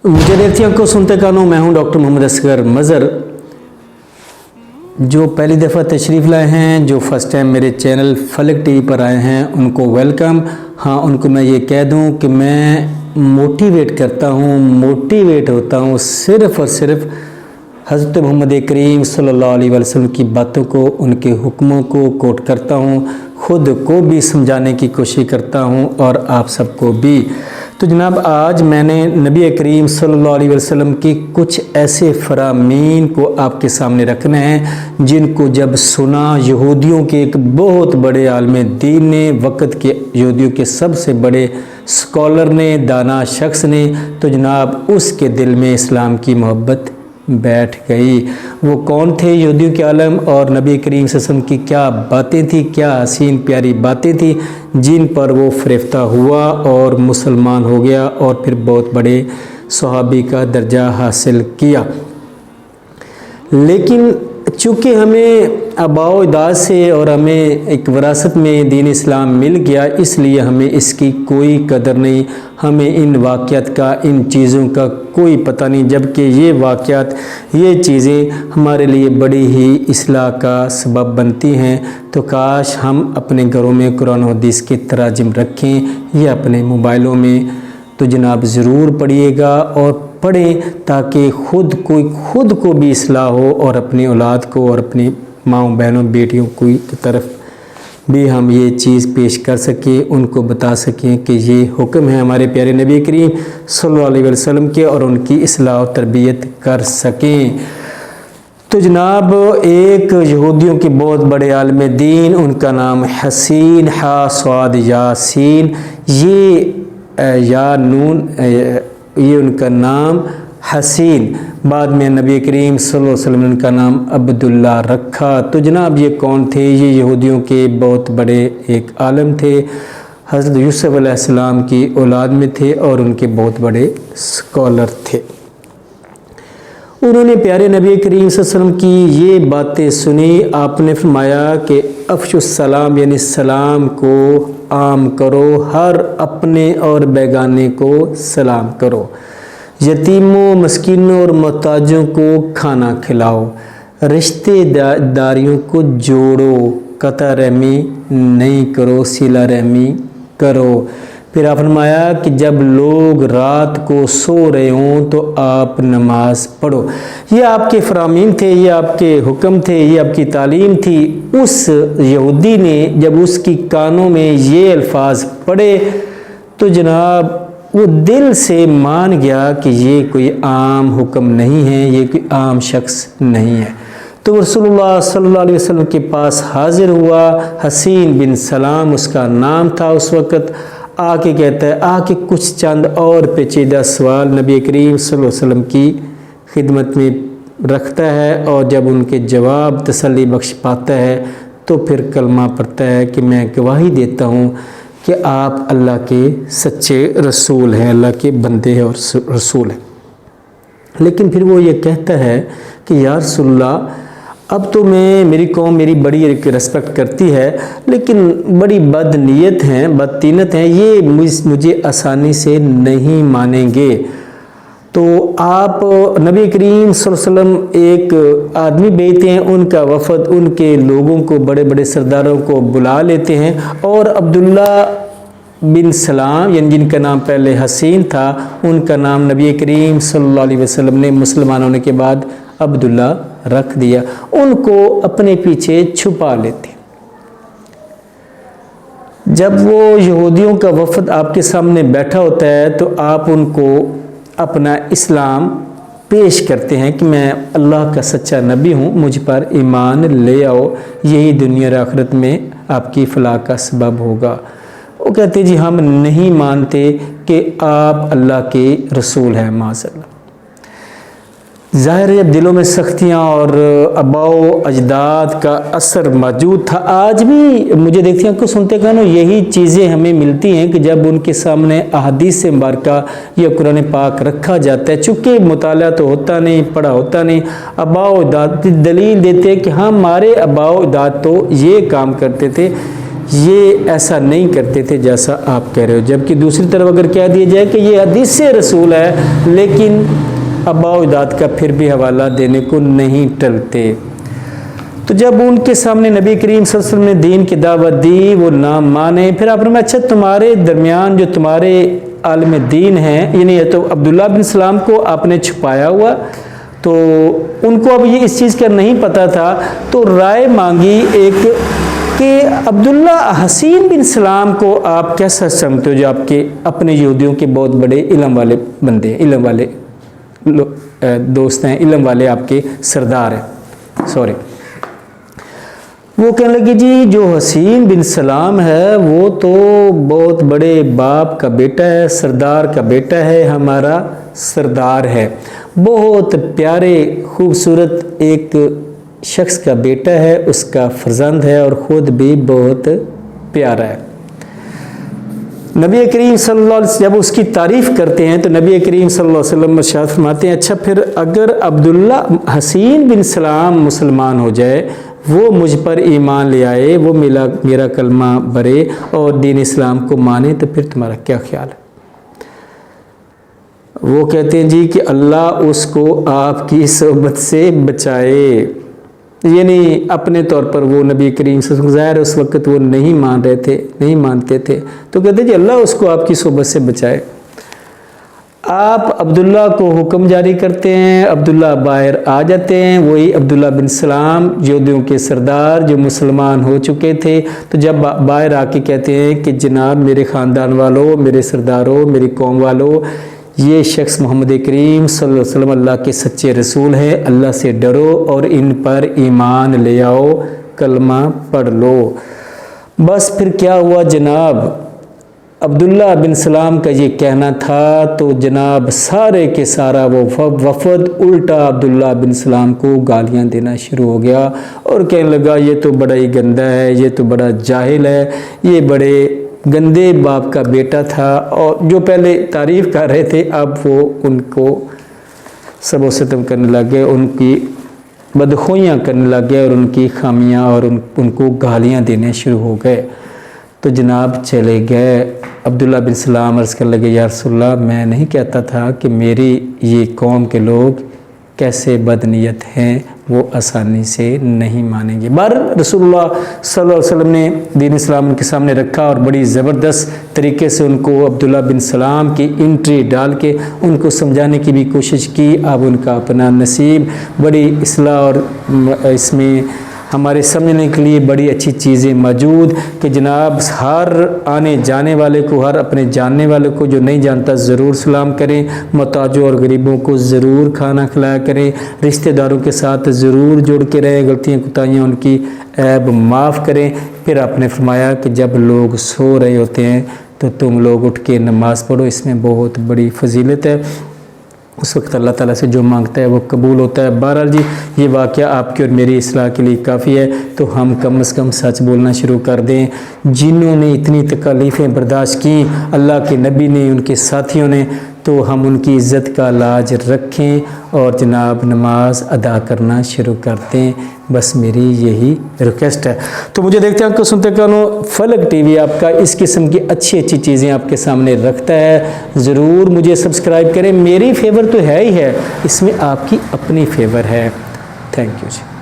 मुझे देखती को सुनते कानों, मैं हूं डॉक्टर मोहम्मद असगर मज़र। जो पहली दफ़ा तशरीफ़ लाए हैं, जो फ़र्स्ट टाइम मेरे चैनल फलक टीवी पर आए हैं, उनको वेलकम। हाँ, उनको मैं ये कह दूं कि मैं मोटिवेट करता हूं, मोटिवेट होता हूं सिर्फ़ और सिर्फ हज़रत मोहम्मद करीम सल्लल्लाहु अलैहि वसल्लम की बातों को, उनके हुक्मों को कोट करता हूं, ख़ुद को भी समझाने की कोशिश करता हूं और आप सबको भी। तो जनाब, आज मैंने नबी करीम सल्लल्लाहु अलैहि वसल्लम की कुछ ऐसे फ़रामीन को आपके सामने रखने हैं जिनको जब सुना यहूदियों के एक बहुत बड़े आलिम दीन ने, वक़्त के यहूदियों के सबसे बड़े स्कॉलर ने, दाना शख्स ने, तो जनाब उसके दिल में इस्लाम की मोहब्बत बैठ गई। वो कौन थे यहूदियों के आलम, और नबी करीम सल्लल्लाहु अलैहि वसल्लम की क्या बातें थी, क्या हसीन प्यारी बातें थी जिन पर वो फ़रिफ्ता हुआ और मुसलमान हो गया और फिर बहुत बड़े सहाबी का दर्जा हासिल किया। लेकिन चूँकि हमें आबाओ अजदाद से और हमें एक विरासत में दीन इस्लाम मिल गया, इसलिए हमें इसकी कोई कदर नहीं, हमें इन वाक़यात का, इन चीज़ों का कोई पता नहीं, जबकि ये वाक़यात, ये चीज़ें हमारे लिए बड़ी ही इस्लाह का सबब बनती हैं। तो काश हम अपने घरों में कुरान और हदीस के तराजिम रखें या अपने मोबाइलों में। तो जनाब ज़रूर पढ़िएगा और पढ़ें ताकि खुद को भी इस्लाह हो और अपनी औलाद को और अपनी माँओं बहनों बेटियों की तरफ भी हम ये चीज़ पेश कर सकें, उनको बता सकें कि ये हुक्म है हमारे प्यारे नबी करीम सल्लल्लाहु अलैहि वसल्लम के, और उनकी इस्लाह और तरबियत कर सकें। तो जनाब, एक यहूदियों के बहुत बड़े आलिम दीन, उनका नाम हसीन, हा स्वाद यासीन, ये या नून, ये उनका नाम हसीन, बाद में नबी करीम सल्लल्लाहु अलैहि वसल्लम ने उनका नाम अब्दुल्ला रखा। तो जनाब, ये कौन थे? ये यहूदियों के बहुत बड़े एक आलम थे, हज़रत यूसुफ अलैहिस्सलाम की औलाद में थे और उनके बहुत बड़े स्कॉलर थे। उन्होंने प्यारे नबी करीम सल्लल्लाहु अलैहि वसल्लम की ये बातें सुनी। आपने फरमाया कि अफ़शुस सलाम, यानी सलाम को आम करो, हर अपने और बेगाने को सलाम करो, यतीमों, मस्कीनों और मोहताजों को खाना खिलाओ, रिश्तेदारियों को जोड़ो, कता रहमी नहीं करो, सिला रहमी करो। फिर आप फरमाया कि जब लोग रात को सो रहे हों तो आप नमाज पढ़ो। ये आपके फ़रामीन थे, ये आपके हुक्म थे, ये आपकी तालीम थी। उस यहूदी ने जब उसकी कानों में ये अल्फाज पढ़े तो जनाब वो दिल से मान गया कि ये कोई आम हुक्म नहीं है, ये कोई आम शख्स नहीं है। तो रसूलुल्लाह सल्लल्लाहु अलैहि वसल्लम के पास हाजिर हुआ। हसीन बिन सलाम उसका नाम था उस वक़्त। आके कहता है, आके कुछ चंद और पेचीदा सवाल नबी करीम सल्लल्लाहु अलैहि वसल्लम की खिदमत में रखता है, और जब उनके जवाब तसल्ली बख्श पाता है तो फिर कलमा पढ़ता है कि मैं गवाही देता हूँ कि आप अल्लाह के सच्चे रसूल हैं, अल्लाह के बंदे हैं और रसूल हैं। लेकिन फिर वो ये कहता है कि या रसूलल्लाह, अब तो मेरी कौम मेरी बड़ी रिस्पेक्ट करती है, लेकिन बड़ी बदनीयत हैं, बदतीनत हैं, ये मुझे आसानी से नहीं मानेंगे। तो आप नबी करीम सल्लल्लाहु अलैहि वसल्लम एक आदमी भेजते हैं, उनका वफ़द उनके लोगों को, बड़े बड़े सरदारों को बुला लेते हैं, और अब्दुल्ला बिन सलाम, यानी जिनका नाम पहले हसीन था, उनका नाम नबी करीम सल्लल्लाहु अलैहि वसल्लम ने मुसलमान होने के बाद अब्दुल्ला रख दिया। उनको अपने पीछे छुपा लेते। जब वो यहूदियों का वफ़द आपके सामने बैठा होता है तो आप उनको अपना इस्लाम पेश करते हैं कि मैं अल्लाह का सच्चा नबी हूँ, मुझ पर ईमान ले आओ, यही दुनिया और आखिरत में आपकी फलाह का सबब होगा। वो कहते जी हम नहीं मानते कि आप अल्लाह के रसूल हैं, माज़अल्लाह। ज़ाहिर है दिलों में सख्तियाँ और आबाओ अजदाद का असर मौजूद था। आज भी मुझे देखती हैं को सुनते कानों यही चीज़ें हमें मिलती हैं कि जब उनके सामने अहादीस से मुबारका या कुरान पाक रखा जाता है, चूँकि मुताला तो होता नहीं, पढ़ा होता नहीं, आबाओ अजदाद दलील देते हैं कि हमारे आबाओ अजदाद तो ये काम करते थे। یہ ایسا نہیں کرتے تھے جیسا آپ کہہ رہے ہو. جبکہ دوسری طرف اگر کہہ دیا جائے کہ یہ حدیث رسول ہے لیکن آباء و اجداد کا پھر بھی حوالہ دینے کو نہیں ٹلتے. تو جب ان کے سامنے نبی کریم صلی اللہ علیہ وسلم نے دین کی دعوت دی وہ نہ مانے. پھر آپ نے اچھا تمہارے درمیان جو تمہارے عالم دین ہیں یعنی یہ تو عبداللہ بن سلام کو آپ نے چھپایا ہوا تو ان کو اب یہ اس چیز کا نہیں پتہ تھا تو رائے مانگی ایک کہ عبداللہ حسین بن سلام کو آپ کیسا سمجھتے ہو جو آپ کے اپنے یہودیوں کے بہت بڑے علم والے بندے ہیں, علم والے دوست ہیں, علم والے آپ کے سردار ہیں. وہ کہنے لگے جی جو حسین بن سلام ہے وہ تو بہت بڑے باپ کا بیٹا ہے, سردار کا بیٹا ہے, ہمارا سردار ہے, بہت پیارے خوبصورت ایک شخص کا بیٹا ہے, اس کا فرزند ہے اور خود بھی بہت پیارا ہے. نبی کریم صلی اللہ علیہ وسلم جب اس کی تعریف کرتے ہیں تو نبی کریم صلی اللہ علیہ وسلم ارشاد فرماتے ہیں اچھا پھر اگر عبداللہ حسین بن سلام مسلمان ہو جائے, وہ مجھ پر ایمان لے آئے, وہ میرا کلمہ بھرے اور دین اسلام کو مانے تو پھر تمہارا کیا خیال ہے؟ وہ کہتے ہیں جی کہ اللہ اس کو آپ کی صحبت سے بچائے. یعنی اپنے طور پر وہ نبی کریم صلی اللہ علیہ وسلم ظاہر اس وقت وہ نہیں مان رہے تھے, نہیں مانتے تھے, تو کہتے ہیں جی اللہ اس کو آپ کی صحبت سے بچائے. آپ عبداللہ کو حکم جاری کرتے ہیں, عبداللہ باہر آ جاتے ہیں, وہی عبداللہ بن سلام یہودیوں کے سردار جو مسلمان ہو چکے تھے. تو جب باہر آ کے کہتے ہیں کہ جناب میرے خاندان والوں, میرے سرداروں, میری قوم والوں, یہ شخص محمد کریم صلی اللہ علیہ وسلم اللہ کے سچے رسول ہیں, اللہ سے ڈرو اور ان پر ایمان لے آؤ, کلمہ پڑھ لو. بس پھر کیا ہوا جناب, عبداللہ بن سلام کا یہ کہنا تھا تو جناب سارے کے سارا وہ وفد الٹا عبداللہ بن سلام کو گالیاں دینا شروع ہو گیا اور کہنے لگا یہ تو بڑا ہی گندا ہے, یہ تو بڑا جاہل ہے, یہ بڑے گندے باپ کا بیٹا تھا. اور جو پہلے تعریف کر رہے تھے اب وہ ان کو سب و ستم کرنے لگ گئے, ان کی بدخوئیاں کرنے لگ گئے اور ان کی خامیاں اور ان کو گالیاں دینے شروع ہو گئے. تو جناب چلے گئے. عبداللہ بن سلام عرض کرنے لگے یا رسول اللہ میں نہیں کہتا تھا کہ میری یہ قوم کے لوگ کیسے بدنیت ہیں, وہ آسانی سے نہیں مانیں گے. رسول اللہ صلی اللہ علیہ وسلم نے دین اسلام ان کے سامنے رکھا اور بڑی زبردست طریقے سے ان کو عبداللہ بن سلام کی انٹری ڈال کے ان کو سمجھانے کی بھی کوشش کی. اب ان کا اپنا نصیب, بڑی اصلاح اور اس میں ہمارے سمجھنے کے لیے بڑی اچھی چیزیں موجود کہ جناب ہر آنے جانے والے کو, ہر اپنے جاننے والے کو جو نہیں جانتا ضرور سلام کریں, محتاجوں اور غریبوں کو ضرور کھانا کھلایا کریں, رشتہ داروں کے ساتھ ضرور جڑ کے رہیں, غلطیاں کوتاہیاں ان کی عیب معاف کریں. پھر آپ نے فرمایا کہ جب لوگ سو رہے ہوتے ہیں تو تم لوگ اٹھ کے نماز پڑھو, اس میں بہت بڑی فضیلت ہے. اس وقت اللہ تعالیٰ سے جو مانگتا ہے وہ قبول ہوتا ہے. بہرحال جی یہ واقعہ آپ کی اور میری اصلاح کے لیے کافی ہے, تو ہم کم از کم سچ بولنا شروع کر دیں. جنہوں نے اتنی تکالیفیں برداشت کی, اللہ کے نبی نے, ان کے ساتھیوں نے, تو ہم ان کی عزت کا لاج رکھیں اور جناب نماز ادا کرنا شروع کر دیں. بس میری یہی ریکویسٹ ہے. تو مجھے دیکھتے ہیں آپ کو سنتے کانو فلک ٹی وی آپ کا اس قسم کی اچھی اچھی چیزیں آپ کے سامنے رکھتا ہے. ضرور مجھے سبسکرائب کریں. میری فیور تو ہے ہی ہے, اس میں آپ کی اپنی فیور ہے. Thank you G.